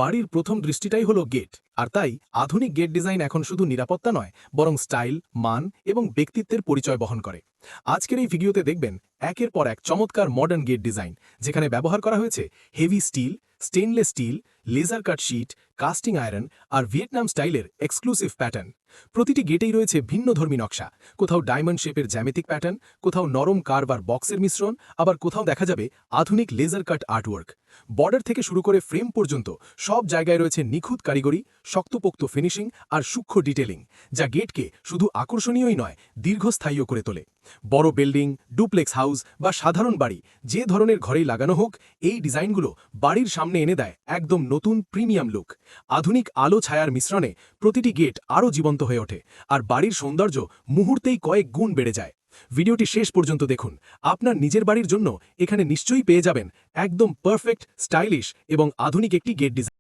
বাড়ির প্রথম দৃষ্টিটাই হলো গেট, আর তাই আধুনিক গেট ডিজাইন এখন শুধু নিরাপত্তা নয়, বরং স্টাইল, মান এবং ব্যক্তিত্বের পরিচয় বহন করে। আজকের এই ভিডিওতে দেখবেন একের পর এক চমৎকার মডার্ন গেট ডিজাইন, যেখানে ব্যবহার করা হয়েছে heavy steel, stainless steel, laser cut sheet, casting iron আর ভিয়েতনাম স্টাইলের এক্সক্লুসিভ প্যাটার্ন। প্রতিটি গেটেই রয়েছে ভিন্নধর্মী নকশা, কোথাও ডায়মন্ড শেপের জ্যামিতিক প্যাটার্ন, কোথাও নরম কার্ভ আর বক্সের মিশ্রণ, আবার কোথাও দেখা যাবে আধুনিক লেজার কাট আর্টওয়ার্ক। বর্ডার থেকে শুরু করে ফ্রেম পর্যন্ত সব জায়গায় রয়েছে নিখুঁত কারিগরি, শক্তপোক্ত ফিনিশিং আর সূক্ষ্ম ডিটেলিং, যা গেটকে শুধু আকর্ষণীয়ই নয়, দীর্ঘস্থায়ীও করে তোলে। বড় বিল্ডিং, ডুপ্লেক্স হাউস বা সাধারণ বাড়ি, যে ধরনের ঘরেই লাগানো হোক, এই ডিজাইনগুলো বাড়ির সামনে এনে দেয় একদম নতুন প্রিমিয়াম লুক। আধুনিক আলো ছায়ার মিশ্রণে প্রতিটি গেট আরও জীবন্ত হয়ে ওঠে, আর বাড়ির সৌন্দর্য মুহূর্তেই কয়েক গুণ বেড়ে যায়। ভিডিওটি শেষ পর্যন্ত দেখুন। আপনার নিজের বাড়ির জন্য এখানে নিশ্চয়ই পেয়ে যাবেন একদম পারফেক্ট, স্টাইলিশ এবং আধুনিক একটি গেট ডিজাইন।